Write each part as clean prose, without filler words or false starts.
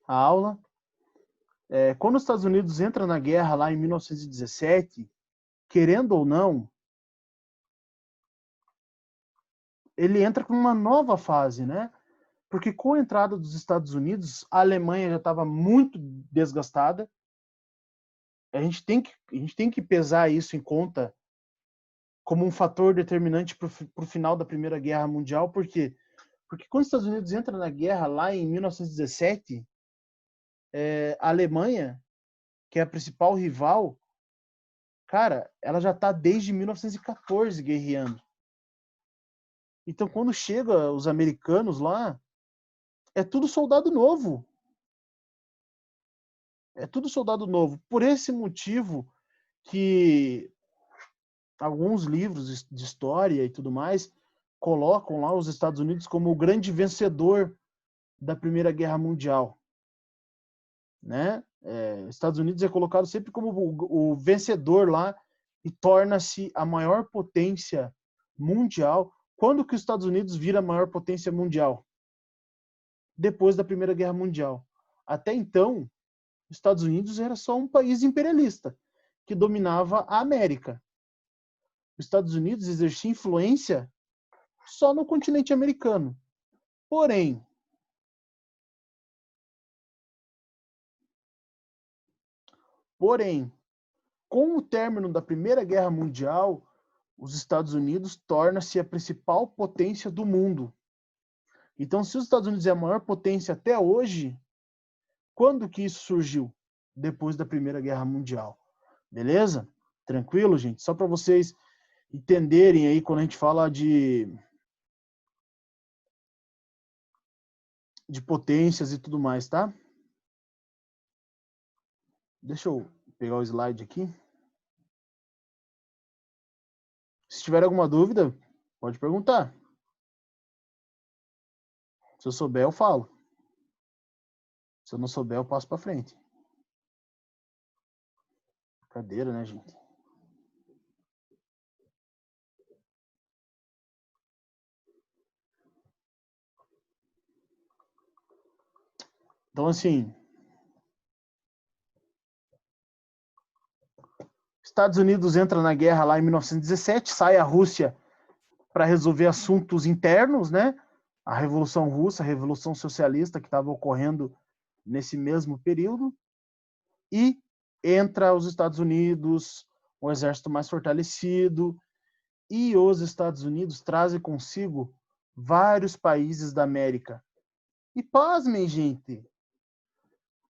a aula. Quando os Estados Unidos entram na guerra lá em 1917, querendo ou não, ele entra com uma nova fase, né? Porque com a entrada dos Estados Unidos, a Alemanha já estava muito desgastada. A gente tem que pesar isso em conta como um fator determinante para o final da Primeira Guerra Mundial, porque quando os Estados Unidos entram na guerra lá em 1917, a Alemanha, que é a principal rival, cara, ela já está desde 1914 guerreando. Então, quando chega os americanos lá, é tudo soldado novo. É tudo soldado novo. Por esse motivo que alguns livros de história e tudo mais colocam lá os Estados Unidos como o grande vencedor da Primeira Guerra Mundial, né? Estados Unidos é colocado sempre como o vencedor lá e torna-se a maior potência mundial. Quando que os Estados Unidos vira a maior potência mundial? Depois da Primeira Guerra Mundial. Até então, os Estados Unidos era só um país imperialista que dominava a América. Os Estados Unidos exercia influência só no continente americano. Porém, com o término da Primeira Guerra Mundial, os Estados Unidos torna-se a principal potência do mundo. Então, se os Estados Unidos é a maior potência até hoje, quando que isso surgiu? Depois da Primeira Guerra Mundial. Beleza? Tranquilo, gente? Só para vocês entenderem aí quando a gente fala de potências e tudo mais, tá? Deixa eu pegar o slide aqui. Se tiver alguma dúvida, pode perguntar. Se eu souber, eu falo. Se eu não souber, eu passo para frente. Brincadeira, né, gente? Então, assim, Estados Unidos entra na guerra lá em 1917, sai a Rússia para resolver assuntos internos, né? A Revolução Russa, a Revolução Socialista que estava ocorrendo nesse mesmo período, e entra os Estados Unidos, um exército mais fortalecido, e os Estados Unidos trazem consigo vários países da América. E pasmem, gente,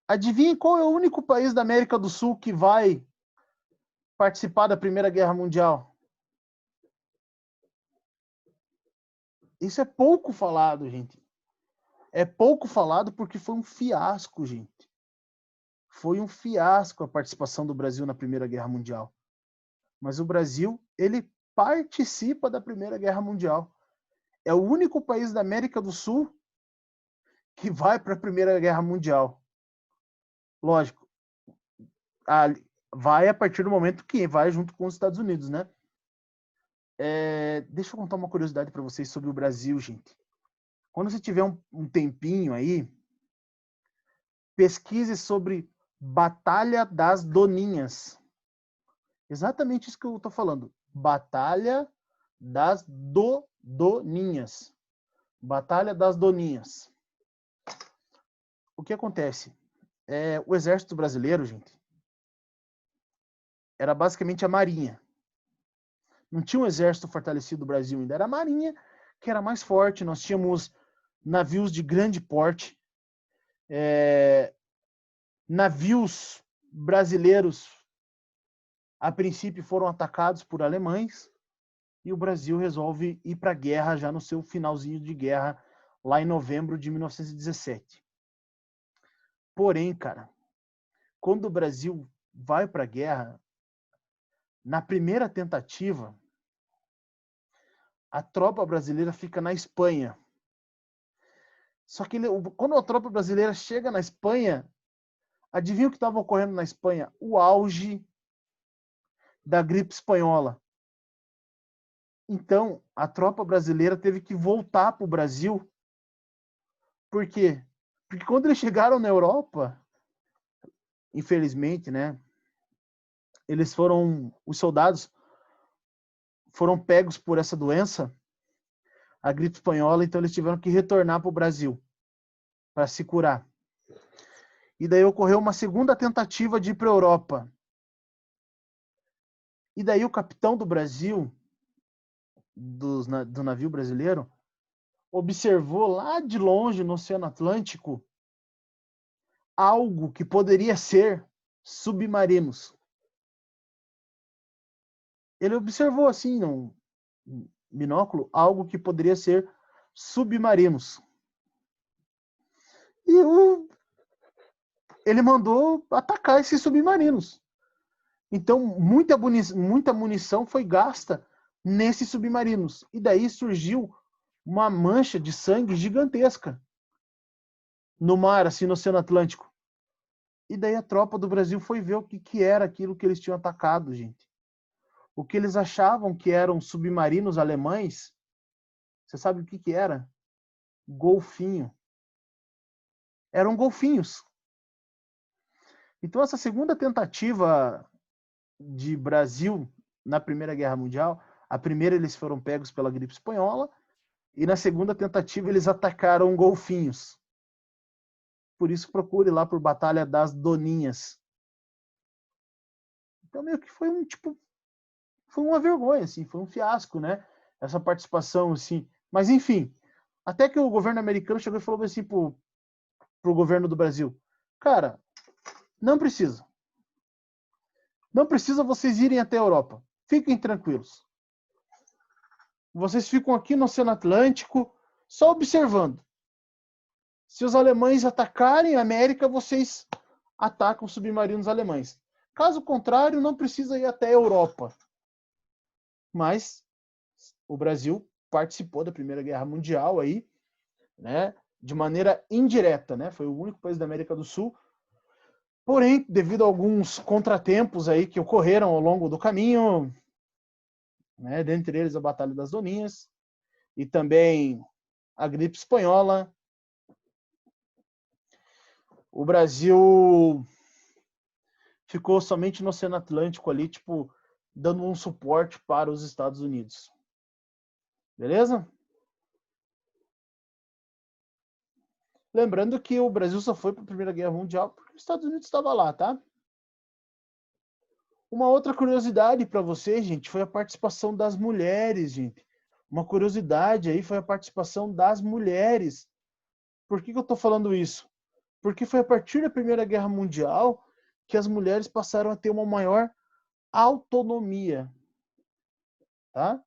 adivinhem qual é o único país da América do Sul que vai participar da Primeira Guerra Mundial? Isso é pouco falado, gente. É pouco falado porque foi um fiasco, gente. Foi um fiasco a participação do Brasil na Primeira Guerra Mundial. Mas o Brasil, ele participa da Primeira Guerra Mundial. É o único país da América do Sul que vai para a Primeira Guerra Mundial. Lógico, vai a partir do momento que vai junto com os Estados Unidos, né? Deixa eu contar uma curiosidade para vocês sobre o Brasil, gente. Quando você tiver um tempinho aí, pesquise sobre Batalha das Doninhas. Exatamente isso que eu estou falando. Batalha das Doninhas. Batalha das Doninhas. O que acontece? O exército brasileiro, gente, era basicamente a marinha. Não tinha um exército fortalecido do Brasil ainda. Era a marinha que era mais forte. Nós tínhamos navios de grande porte. Navios brasileiros, a princípio, foram atacados por alemães. E o Brasil resolve ir para a guerra já no seu finalzinho de guerra, lá em novembro de 1917. Porém, cara, quando o Brasil vai para a guerra, na primeira tentativa, a tropa brasileira fica na Espanha. Só que quando a tropa brasileira chega na Espanha, adivinha o que estava ocorrendo na Espanha? O auge da gripe espanhola. Então, a tropa brasileira teve que voltar para o Brasil. Por quê? Porque quando eles chegaram na Europa, infelizmente, né, os soldados foram pegos por essa doença, a gripe espanhola, então eles tiveram que retornar para o Brasil para se curar. E daí ocorreu uma segunda tentativa de ir para a Europa. E daí o capitão do Brasil, do navio brasileiro, observou lá de longe no Oceano Atlântico algo que poderia ser submarinos. Ele observou assim, num binóculo, algo que poderia ser submarinos. E ele mandou atacar esses submarinos. Então, muita munição foi gasta nesses submarinos. E daí surgiu uma mancha de sangue gigantesca no mar, assim, no Oceano Atlântico. E daí a tropa do Brasil foi ver o que era aquilo que eles tinham atacado, gente. O que eles achavam que eram submarinos alemães, você sabe o que era? Golfinho. Eram golfinhos. Então, essa segunda tentativa de Brasil na Primeira Guerra Mundial, a primeira eles foram pegos pela gripe espanhola, e na segunda tentativa eles atacaram golfinhos. Por isso procure lá por Batalha das Doninhas. Então meio que foi foi uma vergonha, assim, foi um fiasco, né? Essa participação, assim. Mas enfim, até que o governo americano chegou e falou assim pro governo do Brasil: cara, não precisa. Não precisa vocês irem até a Europa. Fiquem tranquilos. Vocês ficam aqui no Oceano Atlântico só observando. Se os alemães atacarem a América, vocês atacam submarinos alemães. Caso contrário, não precisa ir até a Europa. Mas o Brasil participou da Primeira Guerra Mundial aí, né, de maneira indireta, né? Foi o único país da América do Sul. Porém, devido a alguns contratempos aí que ocorreram ao longo do caminho, né, dentre eles a Batalha das Doninhas e também a gripe espanhola, o Brasil ficou somente no Oceano Atlântico ali, tipo, dando um suporte para os Estados Unidos. Beleza? Lembrando que o Brasil só foi para a Primeira Guerra Mundial porque os Estados Unidos estava lá, tá? Uma outra curiosidade para vocês, gente, foi a participação das mulheres, gente. Uma curiosidade aí foi a participação das mulheres. Por que eu estou falando isso? Porque foi a partir da Primeira Guerra Mundial que as mulheres passaram a ter uma maior autonomia, tá?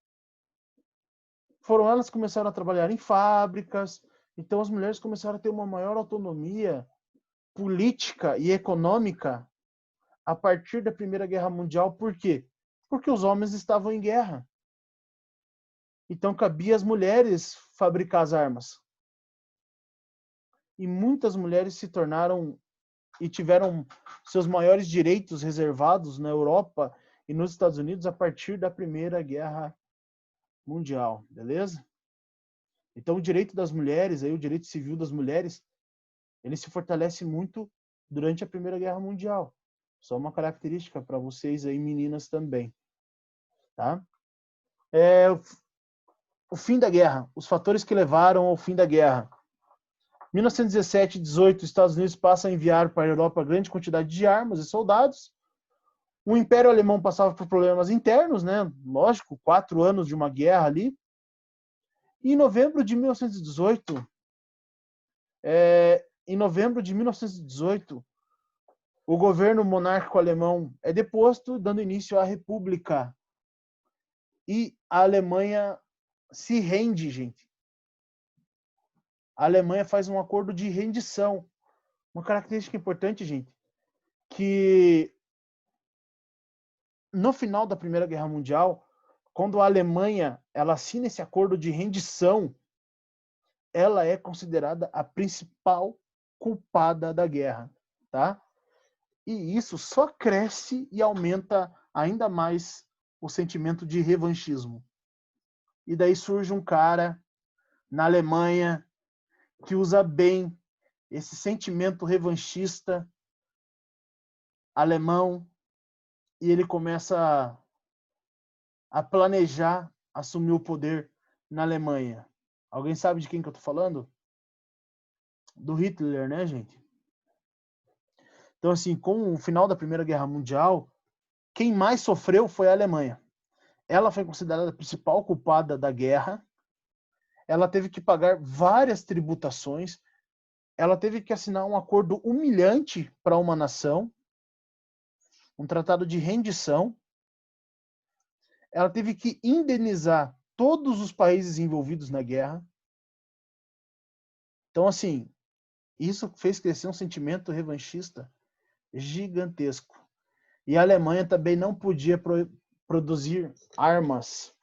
Foram elas que começaram a trabalhar em fábricas, então as mulheres começaram a ter uma maior autonomia política e econômica a partir da Primeira Guerra Mundial. Por quê? Porque os homens estavam em guerra. Então cabia às mulheres fabricar as armas. E muitas mulheres se tornaram e tiveram seus maiores direitos reservados na Europa e nos Estados Unidos a partir da Primeira Guerra Mundial, beleza? Então o direito das mulheres, aí, o direito civil das mulheres, ele se fortalece muito durante a Primeira Guerra Mundial. Só uma característica para vocês aí, meninas também. Tá? O fim da guerra, os fatores que levaram ao fim da guerra. 1917 e 18, os Estados Unidos passam a enviar para a Europa grande quantidade de armas e soldados. O Império Alemão passava por problemas internos, né? Lógico, 4 anos de uma guerra ali. E em novembro de 1918, o governo monárquico alemão é deposto, dando início à República. E a Alemanha se rende, gente. A Alemanha faz um acordo de rendição. Uma característica importante, gente, que no final da Primeira Guerra Mundial, quando a Alemanha ela assina esse acordo de rendição, ela é considerada a principal culpada da guerra, tá? E isso só cresce e aumenta ainda mais o sentimento de revanchismo. E daí surge um cara na Alemanha que usa bem esse sentimento revanchista alemão, e ele começa a planejar assumir o poder na Alemanha. Alguém sabe de quem que eu tô falando? Do Hitler, né, gente? Então, assim, com o final da Primeira Guerra Mundial, quem mais sofreu foi a Alemanha. Ela foi considerada a principal culpada da guerra. Ela teve que pagar várias tributações. Ela teve que assinar um acordo humilhante para uma nação, um tratado de rendição. Ela teve que indenizar todos os países envolvidos na guerra. Então, assim, isso fez crescer um sentimento revanchista gigantesco. E a Alemanha também não podia produzir armas,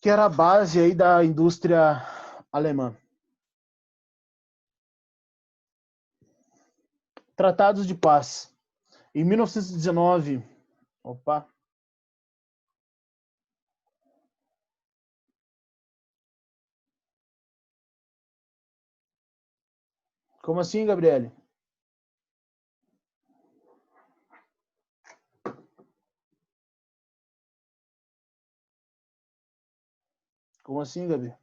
que era a base aí da indústria alemã. Tratados de paz. Em 1919, opa. Como assim, Gabriele? Como assim, Gabi?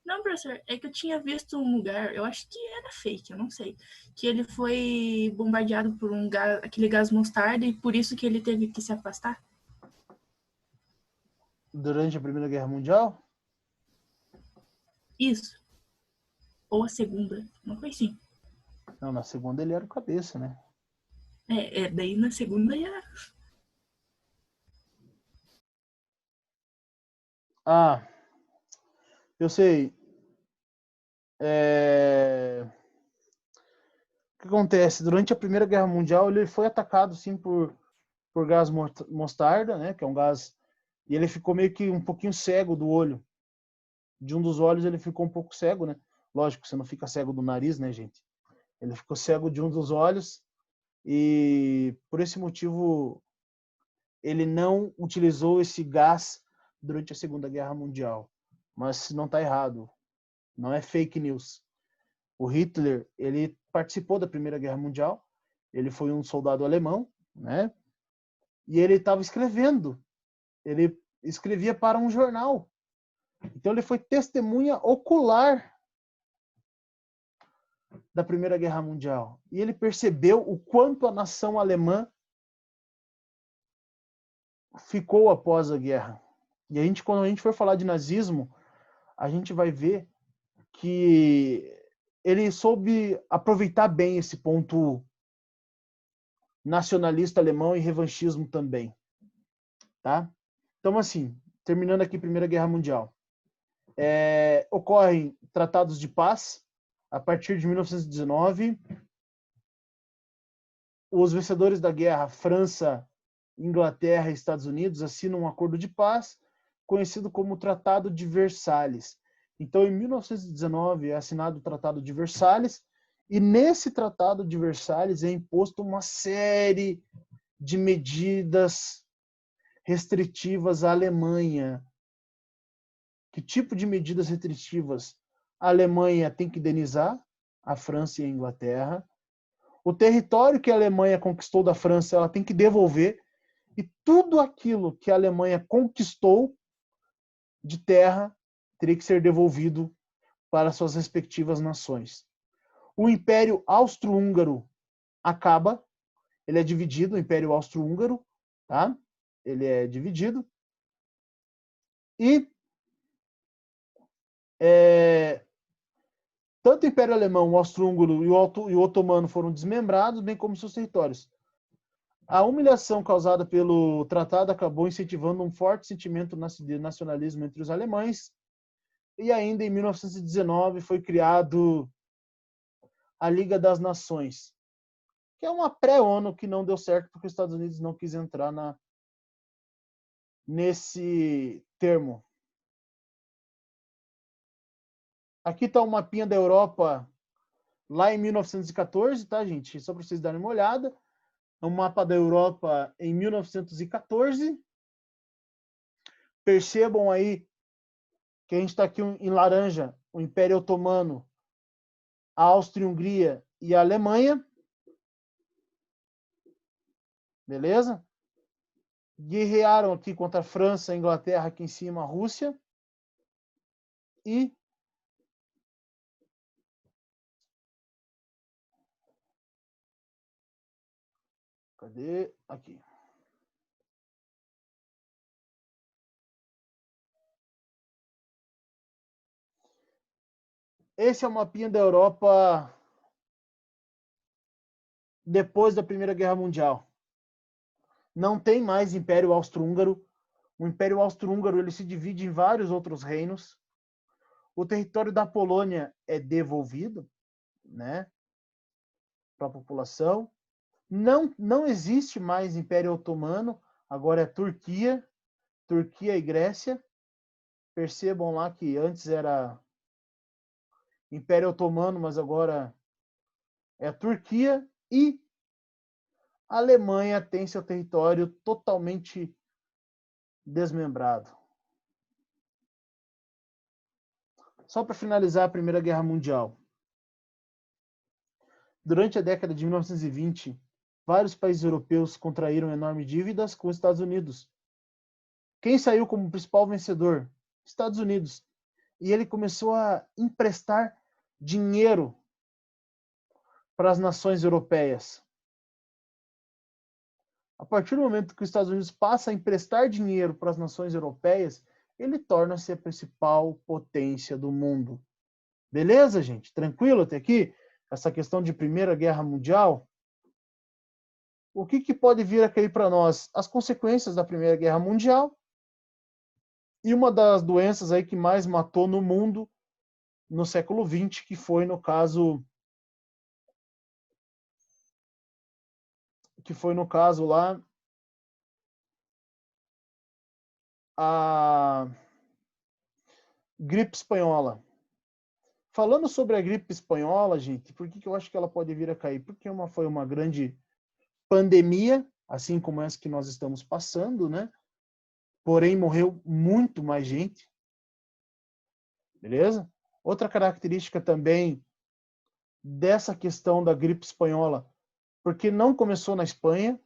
Não, professor, é que eu tinha visto um lugar, eu acho que era fake, eu não sei, que ele foi bombardeado por aquele gás mostarda e por isso que ele teve que se afastar. Durante a Primeira Guerra Mundial? Isso. Ou a segunda, uma coisa assim. Não, na segunda ele era o cabeça, né? Daí na segunda ia. Ah, eu sei. O que acontece? Durante a Primeira Guerra Mundial, ele foi atacado, sim, por gás mostarda, né? Que é um gás... E ele ficou meio que um pouquinho cego do olho. De um dos olhos ele ficou um pouco cego, né? Lógico, você não fica cego do nariz, né, gente? Ele ficou cego de um dos olhos e, por esse motivo, ele não utilizou esse gás durante a Segunda Guerra Mundial. Mas não está errado. Não é fake news. O Hitler, ele participou da Primeira Guerra Mundial. Ele foi um soldado alemão, né? E ele estava escrevendo. Ele escrevia para um jornal. Então ele foi testemunha ocular da Primeira Guerra Mundial. E ele percebeu o quanto a nação alemã ficou após a guerra. E a gente, quando a gente for falar de nazismo, a gente vai ver que ele soube aproveitar bem esse ponto nacionalista alemão e revanchismo também, tá? Então, assim, terminando aqui a Primeira Guerra Mundial, ocorrem tratados de paz a partir de 1919. Os vencedores da guerra, França, Inglaterra e Estados Unidos, assinam um acordo de paz conhecido como Tratado de Versalhes. Então, em 1919 é assinado o Tratado de Versalhes, e nesse Tratado de Versalhes é imposto uma série de medidas restritivas à Alemanha. Que tipo de medidas restritivas? A Alemanha tem que indenizar a França e a Inglaterra. O território que a Alemanha conquistou da França, ela tem que devolver. E tudo aquilo que a Alemanha conquistou de terra teria que ser devolvido para suas respectivas nações. O Império Austro-Húngaro acaba, ele é dividido, o Império Austro-Húngaro, tá? Ele é dividido. E tanto o Império Alemão, o Austro-Húngaro e o Otomano foram desmembrados, bem como seus territórios. A humilhação causada pelo tratado acabou incentivando um forte sentimento de nacionalismo entre os alemães, e ainda em 1919 foi criado a Liga das Nações, que é uma pré-ONU que não deu certo porque os Estados Unidos não quis entrar nesse termo. Aqui está o mapinha da Europa lá em 1914, tá, gente? Só para vocês darem uma olhada. É um mapa da Europa em 1914. Percebam aí que a gente está aqui em laranja, o Império Otomano, a Áustria-Hungria e a Alemanha. Beleza? Guerrearam aqui contra a França, a Inglaterra, aqui em cima a Rússia. E cadê? Aqui. Esse é o mapinha da Europa depois da Primeira Guerra Mundial. Não tem mais Império Austro-Húngaro. O Império Austro-Húngaro ele se divide em vários outros reinos. O território da Polônia é devolvido, né, para a população. Não existe mais Império Otomano. Agora é Turquia e Grécia. Percebam lá que antes era Império Otomano, mas agora é a Turquia, e a Alemanha tem seu território totalmente desmembrado. Só para finalizar a Primeira Guerra Mundial. Durante a década de 1920, vários países europeus contraíram enormes dívidas com os Estados Unidos. Quem saiu como principal vencedor? Estados Unidos. E ele começou a emprestar dinheiro para as nações europeias. A partir do momento que os Estados Unidos passa a emprestar dinheiro para as nações europeias, ele torna-se a principal potência do mundo. Beleza, gente? Tranquilo até aqui? Essa questão de Primeira Guerra Mundial? O que pode vir a cair para nós? As consequências da Primeira Guerra Mundial e uma das doenças aí que mais matou no mundo no século XX, que foi no caso lá a gripe espanhola. Falando sobre a gripe espanhola, gente, por que eu acho que ela pode vir a cair? Porque foi uma grande pandemia, assim como essa que nós estamos passando, né? Porém, morreu muito mais gente. Beleza? Outra característica também dessa questão da gripe espanhola, porque não começou na Espanha,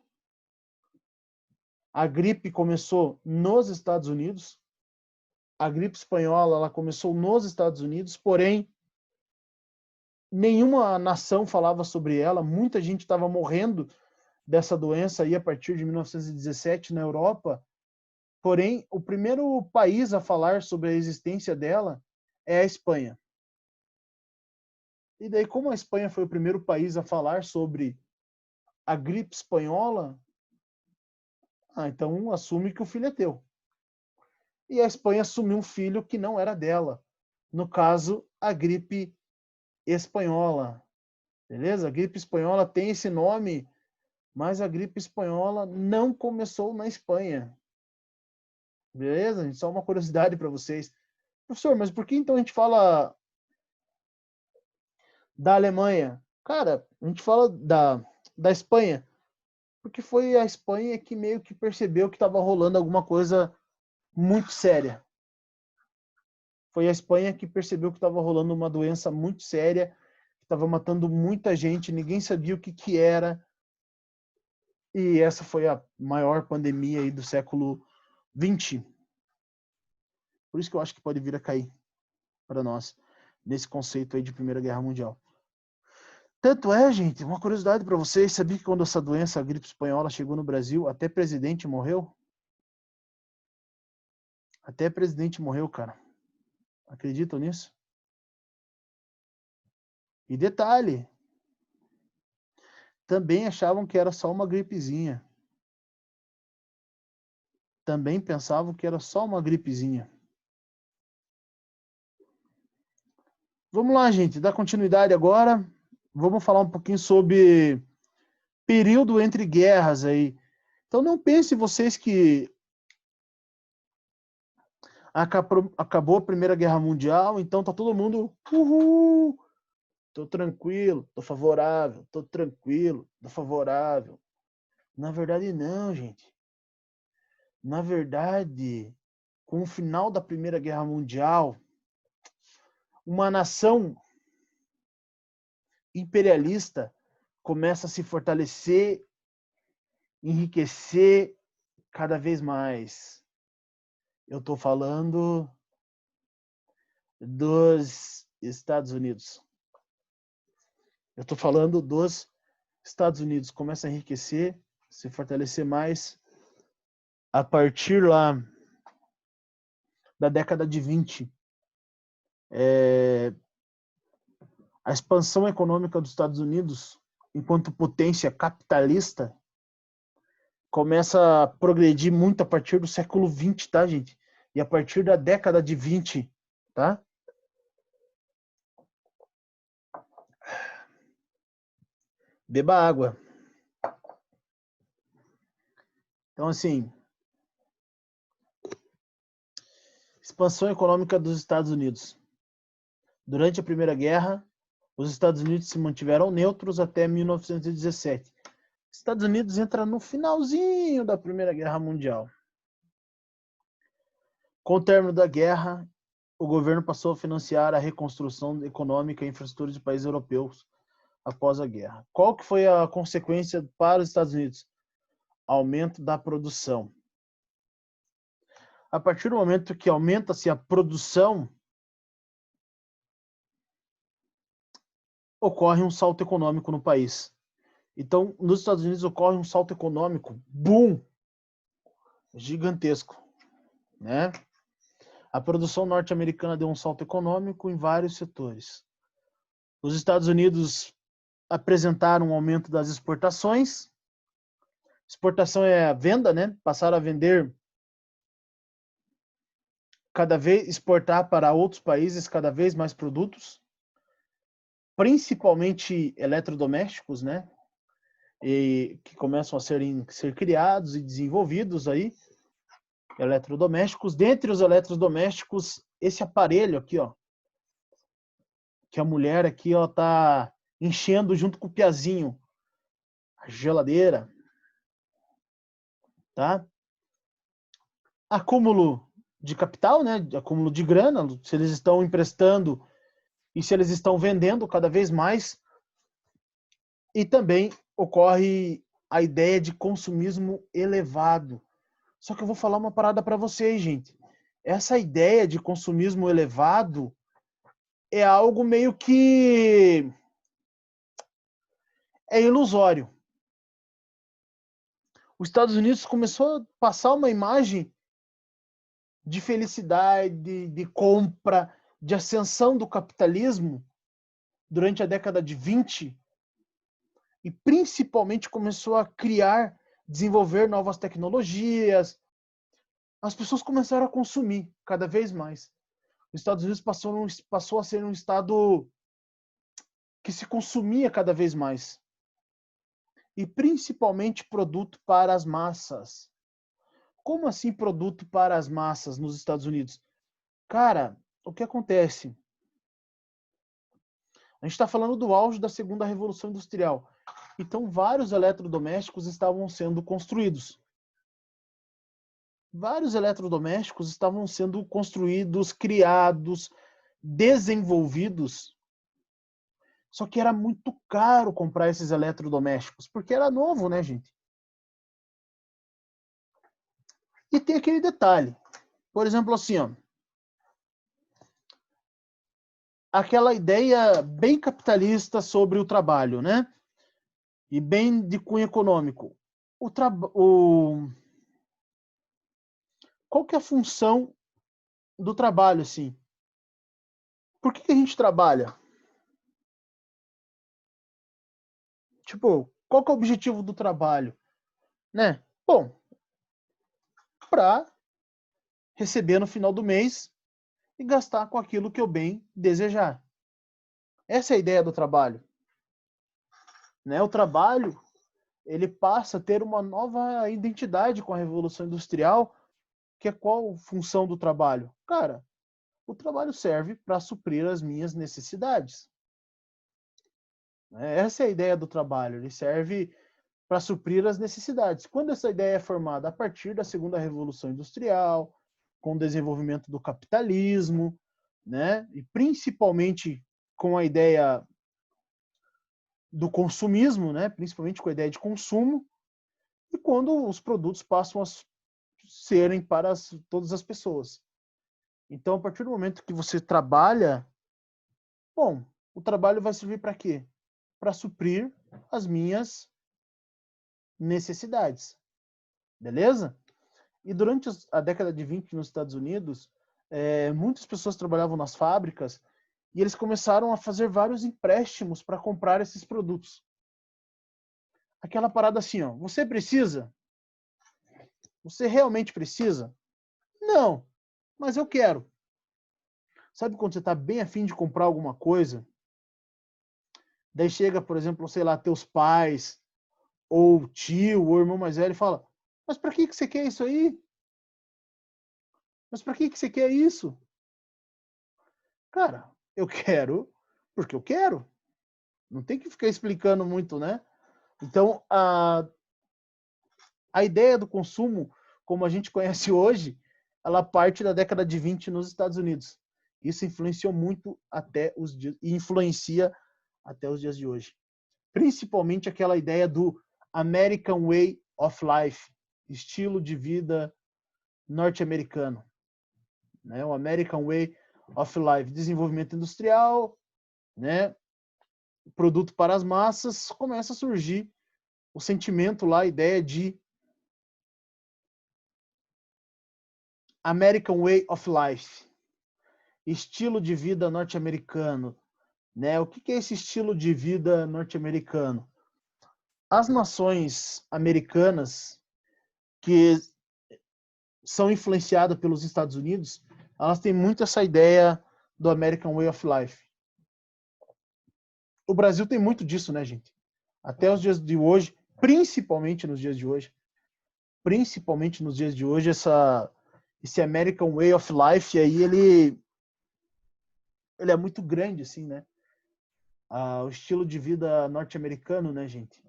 a gripe começou nos Estados Unidos, a gripe espanhola ela começou nos Estados Unidos, porém, nenhuma nação falava sobre ela, muita gente estava morrendo dessa doença aí a partir de 1917 na Europa, porém, o primeiro país a falar sobre a existência dela é a Espanha. E daí, como a Espanha foi o primeiro país a falar sobre a gripe espanhola, então assume que o filho é teu. E a Espanha assumiu um filho que não era dela. No caso, a gripe espanhola. Beleza? A gripe espanhola tem esse nome, mas a gripe espanhola não começou na Espanha. Beleza? Só uma curiosidade para vocês. Professor, mas por que então a gente fala da Alemanha? Cara, a gente fala da Espanha, porque foi a Espanha que meio que percebeu que estava rolando alguma coisa muito séria. Foi a Espanha que percebeu que estava rolando uma doença muito séria, que estava matando muita gente, ninguém sabia o que era. E essa foi a maior pandemia aí do século XX. Por isso que eu acho que pode vir a cair para nós, nesse conceito aí de Primeira Guerra Mundial. Tanto é, gente, uma curiosidade para vocês, sabia que quando essa doença, a gripe espanhola, chegou no Brasil, até presidente morreu? Até presidente morreu, cara. Acreditam nisso? E detalhe, também achavam que era só uma gripezinha. Também pensavam que era só uma gripezinha. Vamos lá, gente, dar continuidade agora. Vamos falar um pouquinho sobre período entre guerras aí. Então não pense vocês que acabou a Primeira Guerra Mundial, então tá todo mundo, uhul, tô tranquilo, tô favorável, tô tranquilo, tô favorável. Na verdade não, gente. Na verdade, com o final da Primeira Guerra Mundial, uma nação imperialista começa a se fortalecer, enriquecer cada vez mais. Eu estou falando dos Estados Unidos. Eu estou falando dos Estados Unidos. Começa a enriquecer, se fortalecer mais a partir lá da década de 20. A expansão econômica dos Estados Unidos, enquanto potência capitalista, começa a progredir muito a partir do século 20, tá, gente? E a partir da década de 20, tá? Beba água. Então, assim, expansão econômica dos Estados Unidos. Durante a Primeira Guerra, os Estados Unidos se mantiveram neutros até 1917. Os Estados Unidos entra no finalzinho da Primeira Guerra Mundial. Com o término da guerra, o governo passou a financiar a reconstrução econômica e infraestrutura de países europeus após a guerra. Qual que foi a consequência para os Estados Unidos? Aumento da produção. A partir do momento que aumenta-se a produção, ocorre um salto econômico no país. Então, nos Estados Unidos ocorre um salto econômico, boom, gigantesco, né? A produção norte-americana deu um salto econômico em vários setores. Os Estados Unidos apresentaram um aumento das exportações. Exportação é a venda, né? Passaram a vender cada vez, exportar para outros países cada vez mais produtos, principalmente eletrodomésticos, né? E que começam a ser criados e desenvolvidos aí, eletrodomésticos. Dentre os eletrodomésticos, esse aparelho aqui, ó, que a mulher aqui, ó, tá enchendo junto com o piazinho, a geladeira, tá? Acúmulo de capital, né? Acúmulo de grana, se eles estão emprestando e se eles estão vendendo cada vez mais. E também ocorre a ideia de consumismo elevado. Só que eu vou falar uma parada para vocês, gente. Essa ideia de consumismo elevado é algo meio que é ilusório. Os Estados Unidos começou a passar uma imagem de felicidade, de compra, de ascensão do capitalismo durante a década de 20 e principalmente começou a criar, desenvolver novas tecnologias. As pessoas começaram a consumir cada vez mais. Os Estados Unidos passou a ser um estado que se consumia cada vez mais. E principalmente produto para as massas. Como assim produto para as massas nos Estados Unidos? Cara, o que acontece? A gente está falando do auge da segunda revolução industrial. Então, vários eletrodomésticos estavam sendo construídos. Vários eletrodomésticos estavam sendo construídos, criados, desenvolvidos. Só que era muito caro comprar esses eletrodomésticos, porque era novo, né, gente? E tem aquele detalhe. Por exemplo, assim, ó, aquela ideia bem capitalista sobre o trabalho, né? E bem de cunho econômico. Qual que é a função do trabalho, assim? Por que a gente trabalha? Tipo, qual que é o objetivo do trabalho? Né? Bom, para receber no final do mês e gastar com aquilo que eu bem desejar. Essa é a ideia do trabalho. Né? O trabalho, ele passa a ter uma nova identidade com a Revolução Industrial, que é qual função do trabalho? Cara, o trabalho serve para suprir as minhas necessidades. Essa é a ideia do trabalho, ele serve para suprir as necessidades. Quando essa ideia é formada? A partir da segunda Revolução Industrial, com o desenvolvimento do capitalismo, né? E principalmente com a ideia do consumismo, né? Principalmente com a ideia de consumo, e quando os produtos passam a serem para todas as pessoas. Então, a partir do momento que você trabalha, bom, o trabalho vai servir para quê? Para suprir as minhas necessidades. Beleza? E durante a década de 20 nos Estados Unidos, muitas pessoas trabalhavam nas fábricas e eles começaram a fazer vários empréstimos para comprar esses produtos. Aquela parada assim, ó, você precisa? Você realmente precisa? Não, mas eu quero. Sabe quando você está bem afim de comprar alguma coisa? Daí chega, por exemplo, sei lá, teus pais, ou tio, ou irmão mais velho e fala, mas para que você quer isso aí? Mas para que você quer isso? Cara, eu quero porque eu quero. Não tem que ficar explicando muito, né? Então, a ideia do consumo, como a gente conhece hoje, ela parte da década de 20 nos Estados Unidos. Isso influenciou muito até os dias, e influencia até os dias de hoje. Principalmente aquela ideia do American Way of Life, estilo de vida norte-americano, né? O American Way of Life, desenvolvimento industrial, né? Produto para as massas, começa a surgir o sentimento lá, a ideia de American Way of Life, estilo de vida norte-americano, né? O que é esse estilo de vida norte-americano? As nações americanas que são influenciadas pelos Estados Unidos, elas têm muito essa ideia do American Way of Life. O Brasil tem muito disso, né, gente? Até os dias de hoje, principalmente nos dias de hoje, esse American Way of Life aí, ele é muito grande, assim, né? O estilo de vida norte-americano, né, gente?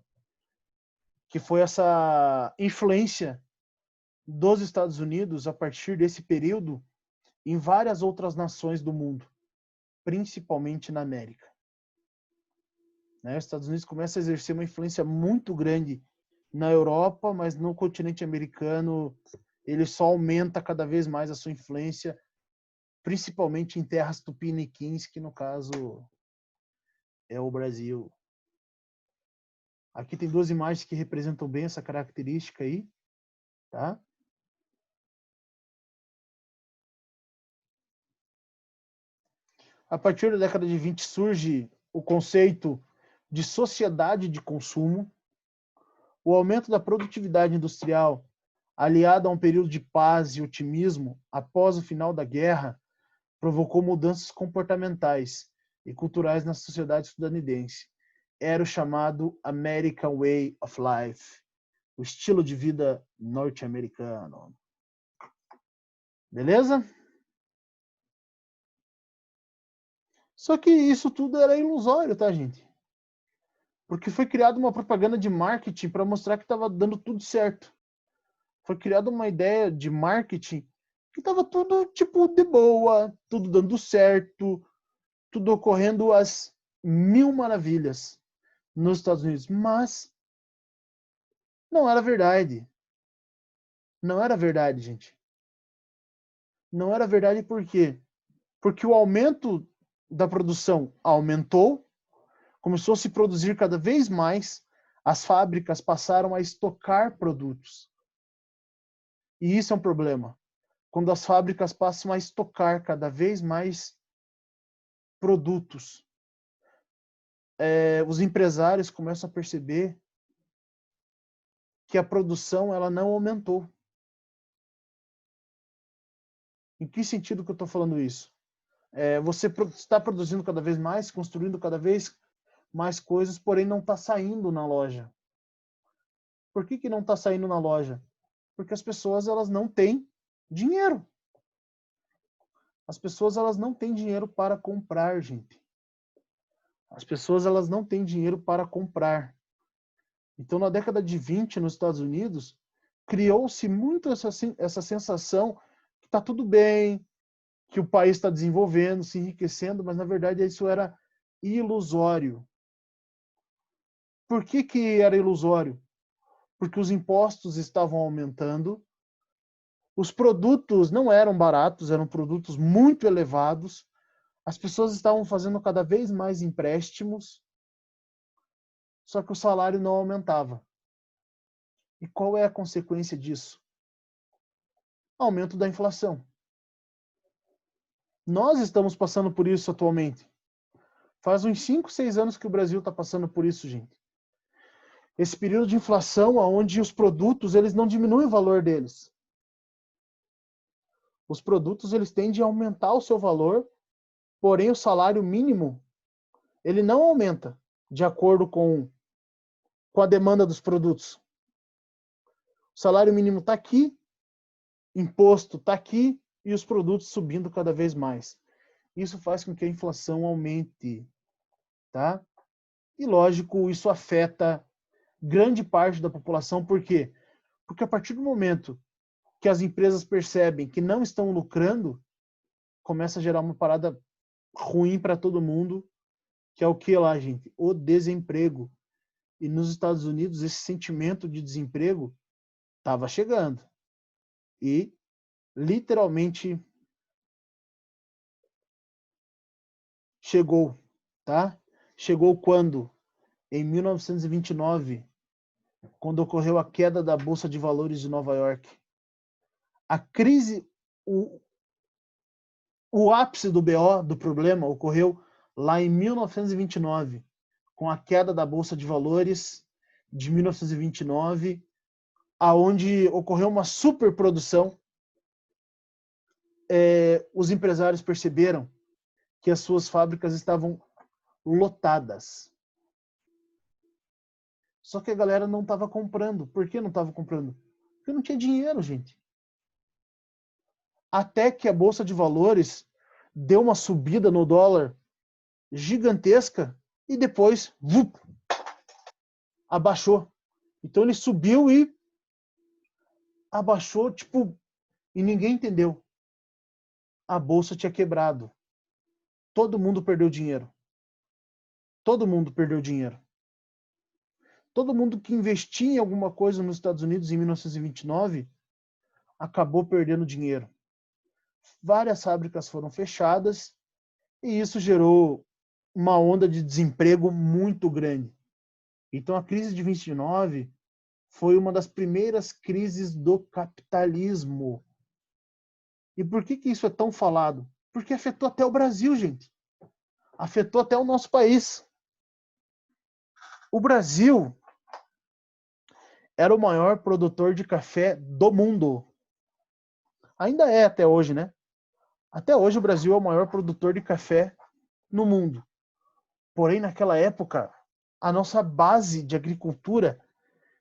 Que foi essa influência dos Estados Unidos a partir desse período em várias outras nações do mundo, principalmente na América. Né? Os Estados Unidos começam a exercer uma influência muito grande na Europa, mas no continente americano ele só aumenta cada vez mais a sua influência, principalmente em terras tupiniquins, que no caso é o Brasil. Aqui tem duas imagens que representam bem essa característica aí, tá? A partir da década de 20 surge o conceito de sociedade de consumo. O aumento da produtividade industrial, aliado a um período de paz e otimismo após o final da guerra, provocou mudanças comportamentais e culturais na sociedade estadunidense. Era o chamado American Way of Life, o estilo de vida norte-americano. Beleza? Só que isso tudo era ilusório, tá, gente? Porque foi criada uma propaganda de marketing para mostrar que estava dando tudo certo. Foi criada uma ideia de marketing que estava tudo, tipo, de boa, tudo dando certo, tudo ocorrendo às mil maravilhas nos Estados Unidos. Mas não era verdade. Não era verdade, gente. Não era verdade por quê? Porque o aumento da produção aumentou, começou a se produzir cada vez mais, as fábricas passaram a estocar produtos. E isso é um problema. Quando as fábricas passam a estocar cada vez mais produtos, os empresários começam a perceber que a produção ela não aumentou. Em que sentido que eu estou falando isso? Você está produzindo cada vez mais, construindo cada vez mais coisas, porém não está saindo na loja. Por que não está saindo na loja? Porque as pessoas elas não têm dinheiro. As pessoas elas não têm dinheiro para comprar, gente. As pessoas elas não têm dinheiro para comprar. Então, na década de 20, nos Estados Unidos, criou-se muito essa sensação que está tudo bem, que o país está desenvolvendo, se enriquecendo, mas na verdade isso era ilusório. Por que era ilusório? Porque os impostos estavam aumentando, os produtos não eram baratos, eram produtos muito elevados, as pessoas estavam fazendo cada vez mais empréstimos, só que o salário não aumentava. E qual é a consequência disso? Aumento da inflação. Nós estamos passando por isso atualmente. Faz uns 5, 6 anos que o Brasil está passando por isso, gente. Esse período de inflação onde os produtos eles não diminuem o valor deles. Os produtos eles tendem a aumentar o seu valor, porém o salário mínimo ele não aumenta de acordo com a demanda dos produtos. O salário mínimo está aqui, imposto está aqui e os produtos subindo cada vez mais. Isso faz com que a inflação aumente, tá? E lógico, isso afeta grande parte da população, por quê? Porque a partir do momento que as empresas percebem que não estão lucrando, começa a gerar uma parada ruim para todo mundo, que é o que lá, gente? O desemprego. E nos Estados Unidos, esse sentimento de desemprego estava chegando. E, literalmente, chegou, tá? Chegou quando? Em 1929, quando ocorreu a queda da Bolsa de Valores de Nova York. A crise, o ápice do BO, do problema, ocorreu lá em 1929, com a queda da Bolsa de Valores de 1929, aonde ocorreu uma superprodução. Os empresários perceberam que as suas fábricas estavam lotadas. Só que a galera não estava comprando. Por que não estava comprando? Porque não tinha dinheiro, gente. Até que a Bolsa de Valores deu uma subida no dólar gigantesca e depois abaixou. Então ele subiu e abaixou, tipo, e ninguém entendeu. A bolsa tinha quebrado. Todo mundo perdeu dinheiro. Todo mundo perdeu dinheiro. Todo mundo que investia em alguma coisa nos Estados Unidos em 1929 acabou perdendo dinheiro. Várias fábricas foram fechadas e isso gerou uma onda de desemprego muito grande. Então a crise de 29 foi uma das primeiras crises do capitalismo. E por que isso é tão falado? Porque afetou até o Brasil, gente. Afetou até o nosso país. O Brasil era o maior produtor de café do mundo. Ainda é até hoje, né? Até hoje o Brasil é o maior produtor de café no mundo. Porém, naquela época, a nossa base de agricultura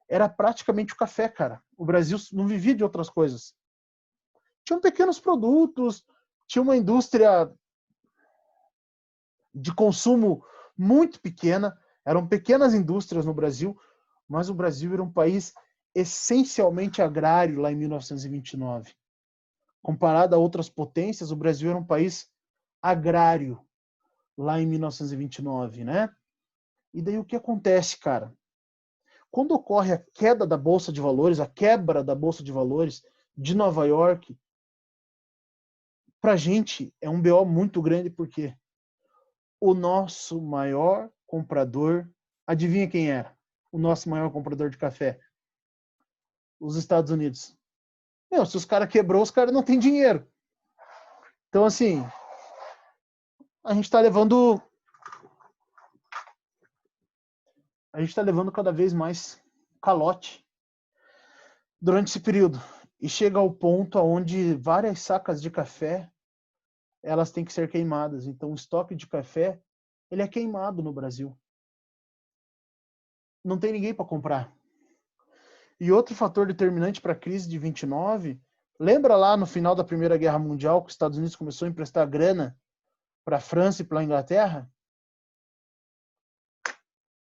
era praticamente o café, cara. O Brasil não vivia de outras coisas. Tinham pequenos produtos, tinha uma indústria de consumo muito pequena, eram pequenas indústrias no Brasil, mas o Brasil era um país essencialmente agrário lá em 1929. Comparado a outras potências, o Brasil era um país agrário lá em 1929, né? E daí o que acontece, cara? Quando ocorre a queda da Bolsa de Valores, a quebra da Bolsa de Valores de Nova York, pra gente é um BO muito grande, porque o nosso maior comprador, adivinha quem era? O nosso maior comprador de café? Os Estados Unidos. Meu, se os caras quebrou, os caras não têm dinheiro. Então, assim, a gente está levando cada vez mais calote durante esse período. E chega ao ponto onde várias sacas de café elas têm que ser queimadas. Então, o estoque de café ele é queimado no Brasil. Não tem ninguém para comprar. E outro fator determinante para a crise de 29, lembra lá no final da Primeira Guerra Mundial que os Estados Unidos começou a emprestar grana para a França e para a Inglaterra?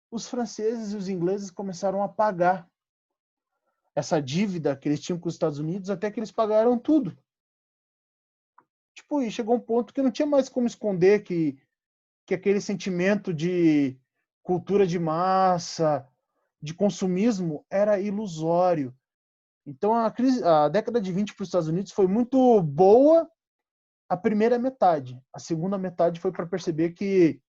Os franceses e os ingleses começaram a pagar essa dívida que eles tinham com os Estados Unidos, até que eles pagaram tudo. Tipo, e chegou um ponto que não tinha mais como esconder que aquele sentimento de cultura de massa, de consumismo, era ilusório. Então, a década de 20 para os Estados Unidos foi muito boa a primeira metade. A segunda metade foi para perceber que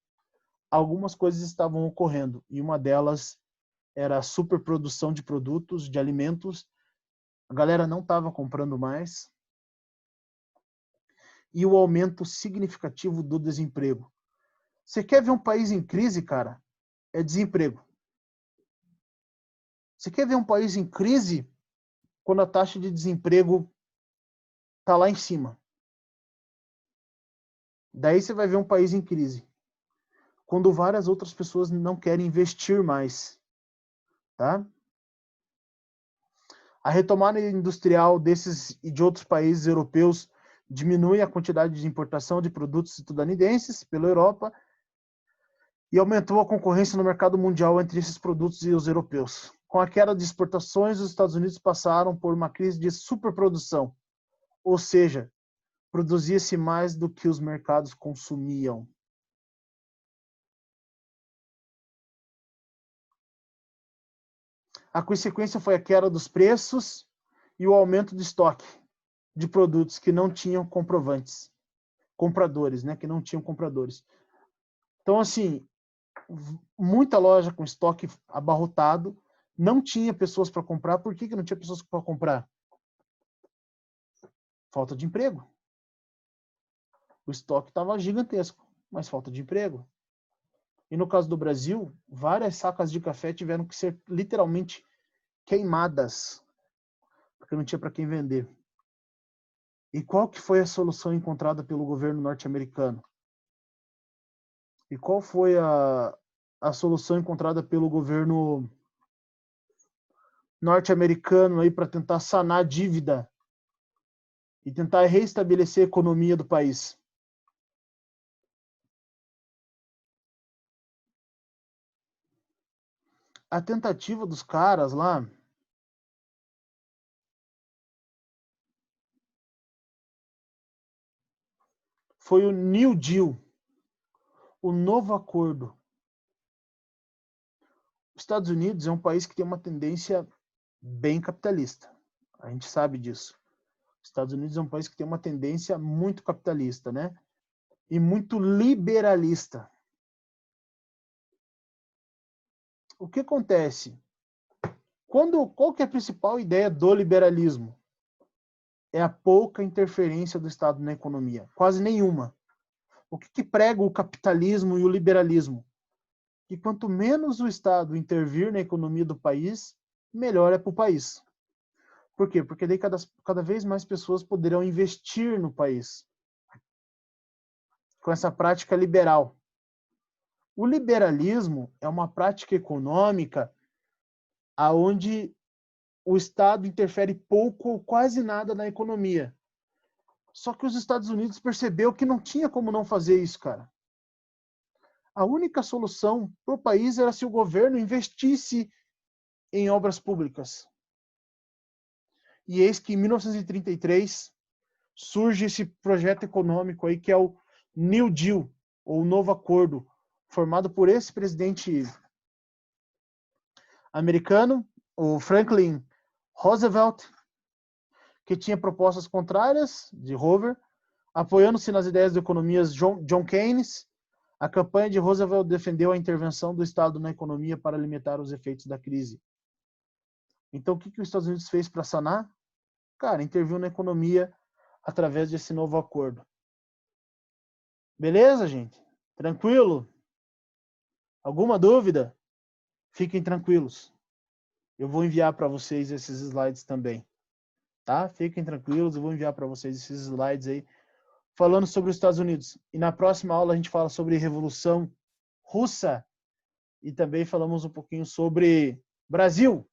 algumas coisas estavam ocorrendo. E uma delas era a superprodução de produtos, de alimentos. A galera não estava comprando mais. E o aumento significativo do desemprego. Você quer ver um país em crise, cara? É desemprego. Você quer ver um país em crise quando a taxa de desemprego está lá em cima? Daí você vai ver um país em crise. Quando várias outras pessoas não querem investir mais. Tá? A retomada industrial desses e de outros países europeus diminui a quantidade de importação de produtos estadunidenses pela Europa e aumentou a concorrência no mercado mundial entre esses produtos e os europeus. Com a queda de exportações, os Estados Unidos passaram por uma crise de superprodução, ou seja, produzia-se mais do que os mercados consumiam. A consequência foi a queda dos preços e o aumento do estoque de produtos que não tinham compradores, né, que não tinham compradores. Então, assim, muita loja com estoque abarrotado, não tinha pessoas para comprar. Por que não tinha pessoas para comprar? Falta de emprego. O estoque estava gigantesco, mas falta de emprego. E no caso do Brasil, várias sacas de café tiveram que ser literalmente queimadas, porque não tinha para quem vender. E qual que foi a solução encontrada pelo governo norte-americano? E qual foi a solução encontrada pelo governo norte-americano aí para tentar sanar a dívida e tentar reestabelecer a economia do país? A tentativa dos caras lá foi o New Deal, o novo acordo. Os Estados Unidos é um país que tem uma tendência bem capitalista. A gente sabe disso. Os Estados Unidos é um país que tem uma tendência muito capitalista, né? E muito liberalista. O que acontece? Qual que é a principal ideia do liberalismo? É a pouca interferência do Estado na economia. Quase nenhuma. O que prega o capitalismo e o liberalismo? Que quanto menos o Estado intervir na economia do país, melhor é para o país. Por quê? Porque daí cada vez mais pessoas poderão investir no país com essa prática liberal. O liberalismo é uma prática econômica onde o Estado interfere pouco ou quase nada na economia. Só que os Estados Unidos percebeu que não tinha como não fazer isso, cara. A única solução para o país era se o governo investisse em obras públicas. E eis que em 1933 surge esse projeto econômico aí que é o New Deal, ou o Novo Acordo, formado por esse presidente americano, o Franklin Roosevelt, que tinha propostas contrárias de Hoover, apoiando-se nas ideias de economias John Keynes. A campanha de Roosevelt defendeu a intervenção do Estado na economia para limitar os efeitos da crise. Então, o que os Estados Unidos fez para sanar? Cara, interviu na economia através desse novo acordo. Beleza, gente? Tranquilo? Alguma dúvida? Fiquem tranquilos. Eu vou enviar para vocês esses slides também. Tá? Fiquem tranquilos, eu vou enviar para vocês esses slides aí, falando sobre os Estados Unidos. E na próxima aula a gente fala sobre Revolução Russa e também falamos um pouquinho sobre Brasil.